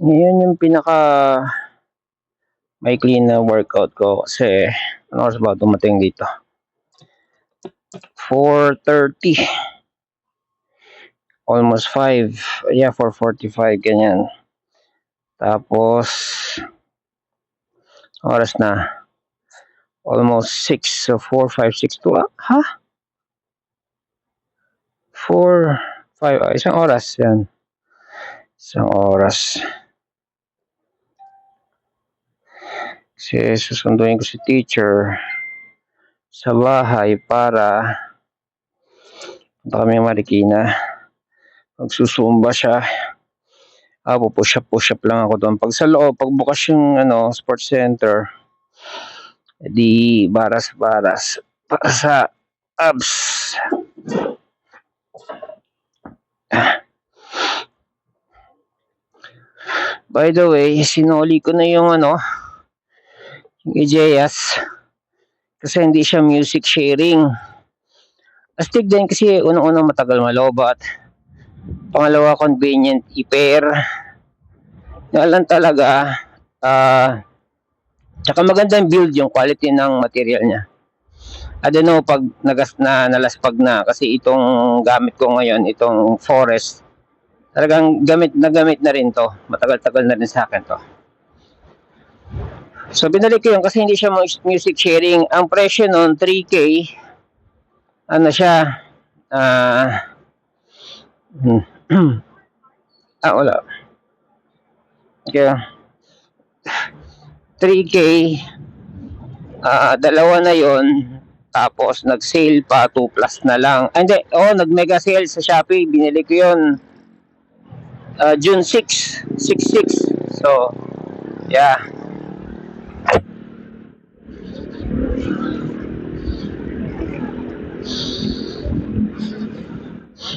Ngayon yung pinaka maikli na workout ko kasi ano oras ba dumating dito? 4:30. Almost 5. Yeah, 4:45 ganyan. Tapos oras na almost 6. So 4, 5, 6 to 4, 5, isang oras yan. Isang oras. Kasi susunduin ko si teacher sa bahay para punta kami Marikina. Magsusumba siya. Push up lang ako doon. Pag sa loob, pagbukas yung sports center, di baras para sa abs. By the way, sinoli ko na yung EJS kasi hindi siya music sharing. Astig din kasi unang-unang matagal malobat. Pangalawa, convenient i-pair. Yan talaga. Tsaka magandang build yung quality ng material niya. I don't know pag nalaspag na kasi itong gamit ko ngayon, itong Forest, talagang gamit na rin to. Matagal-tagal na rin sa akin to. So binalik ko yun kasi hindi siya music sharing. Ang presyo nun 3K. Ano siya? Wala. Okay. 3K. Dalawa na yon. Tapos nag-sale pa 2 plus na lang. Hindi, nag-mega sale sa Shopee. Binili ko yun June 6, 6/6. So, yeah.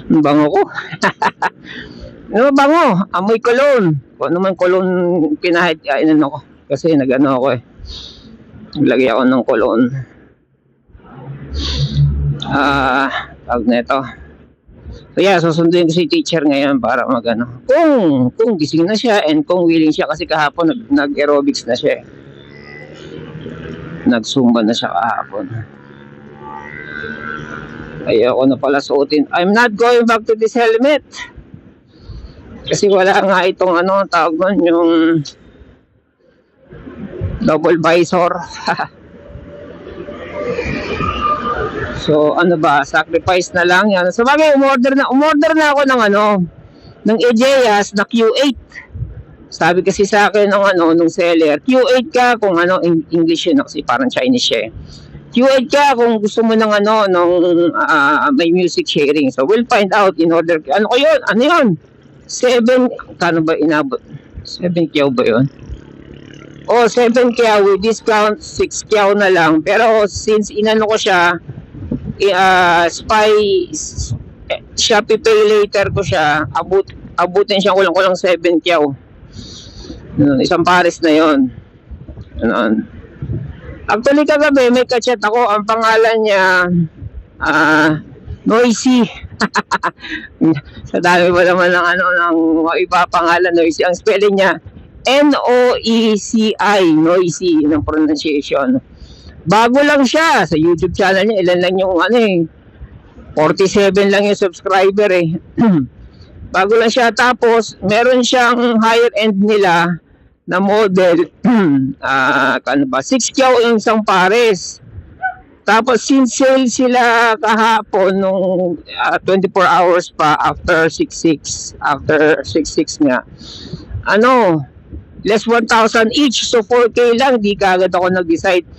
Bango ko. Ano bango? Amoy cologne. Kung ano man cologne pinahid, ko. Kasi nag-ano ako Naglagay ako ng cologne. Tawag na ito. So yeah, susunduin ko si teacher ngayon para magano. Kung gising na siya and kung willing siya kasi kahapon nag-aerobics na siya. Nagsumba na siya kahapon. Ayoko na pala suotin. I'm not going back to this helmet. Kasi wala nga itong tawag nun, yung double visor. So sacrifice na lang yan. So bagay, umorder na ako ng EJS na Q8. Sabi kasi sa akin nung seller, Q8 ka kung English yun kasi parang Chinese siya. Q8 ka kung gusto mo ng may music sharing. So we'll find out in order. Ano ko yun? Ano yun? 7, kano ba inabot? 7 kyaw ba yun? 7 kyaw with discount, 6 kyaw na lang. Pero since inano ko siya, Shopee Pay Later ko siya, abutin siya kulang 7 kyaw. Isang pares na yon. Actually kagabi may kachat ako, ang pangalan niya Noisy. Sa dami ba naman ng ipapangalan Noisy. Ang spelling niya Noeci, Noisy ng pronunciation. Bago lang siya sa YouTube channel niya, ilan lang yung 47 lang yung subscriber Bago lang siya, tapos meron siyang higher end nila na model 6 kyaw yung isang pares. Tapos since sale sila kahapon nung 24 hours pa after 6/6 nga less 1,000 each, so 4K lang, di kagad ako nag-decide.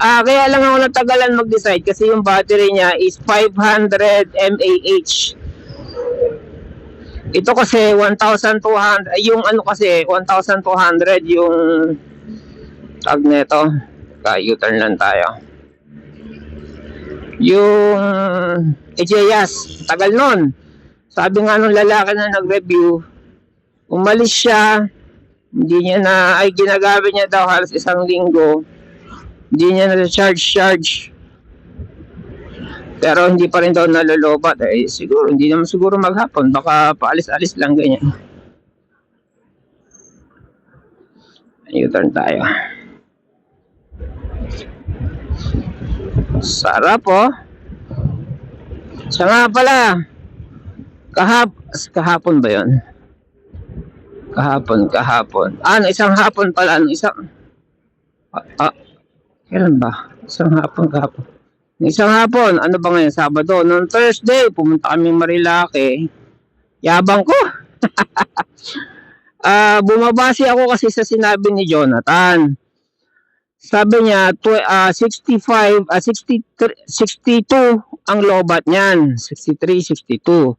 Kaya lang ako natagalan mag-decide kasi yung battery niya is 500 mAh. Ito kasi 1,200, yung kasi 1,200 yung tag nito. U-turn lang tayo. Yung EJS, tagal nun. Sabi nga nung lalaki na nag-review, umalis siya, hindi niya ginagamit niya daw halos isang linggo. Hindi niya na-charge. Pero hindi pa rin daw nalolobat. Siguro, hindi naman siguro maghapon. Baka paalis-alis lang ganyan. U-turn tayo. Sarap oh. Siya nga pala. Kahapon ba yun? Kahapon. Isang hapon pala. Kailan ba? Kahapon. Isang hapon, ano ba ngayon? Sabado. Noong Thursday, pumunta kami Marilake. Yabang ko. Bumabase ako kasi sa sinabi ni Jonathan. Sabi niya, 62 ang lobat niyan. 63, 62.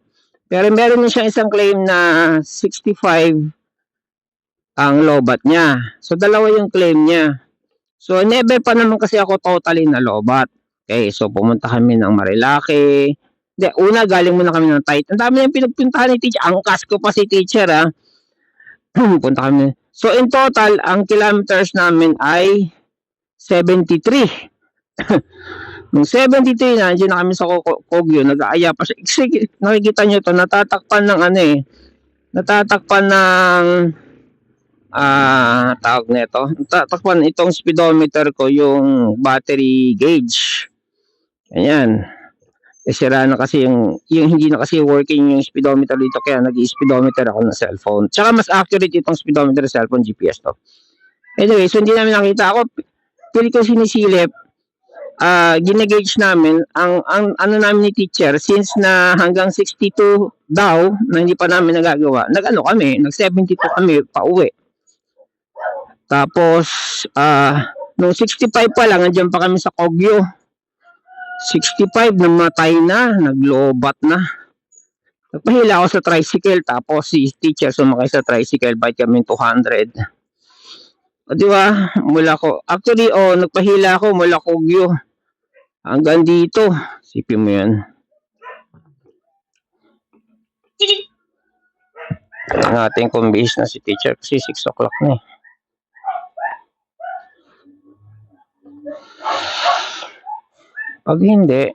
Pero meron din siya isang claim na 65 ang lobat niya. So, dalawa yung claim niya. So, never pa naman kasi ako totally na lobat. Okay, so pumunta kami ng Marilake. Una, galing muna kami ng Titan. Ang dami yung pinagpuntahan ni teacher. Ang kasko pa si teacher, ha. Punta kami. So, in total, ang kilometers namin ay 73. Nung 73 na, nandiyan na kami sa Kogyo, nag-aaya pa siya. Nakikita nyo to, natatakpan ng natatakpan ng tawag nito. Natatakpan itong speedometer ko, yung battery gauge. Ayan. Sira na kasi yung hindi na kasi working yung speedometer dito, kaya nag-speedometer ako ng cellphone. Tsaka mas accurate itong speedometer sa cellphone, GPS to. Anyway, so hindi namin nakita ako. Pili ko sinisilip. Ginagauge namin ang ano namin ni teacher, since na hanggang 62 daw na hindi pa namin nagagawa, nag 72 kami pauwi. Tapos nung 65 pa lang, nandiyan pa kami sa Kogyo. 65 namatay na, naglobat na. Nagpahila ako sa tricycle, tapos si teacher sumakay sa tricycle, bike kami 200. O di ba? Nagpahila ako mula Kogyo hanggang dito. Sipin mo yan. Ang ating kumbihis na si teacher kasi 6 o'clock na eh. Pag hindi,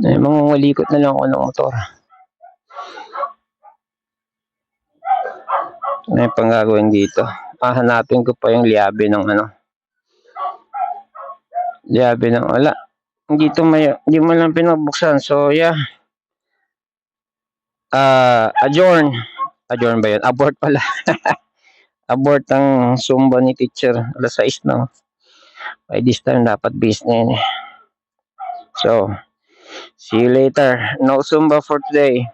mangungulikot na lang ako ng motor. Ano yung pang gagawin dito? Hanapin ko pa yung liabe ng wala. Hindi mo lang pinabuksan. So yeah. Adjourn ba yun? Abort pala. Abort ang Zumba ni teacher. Alas 6 na. By this time dapat busy na yun eh. So see you later. No Zumba for today.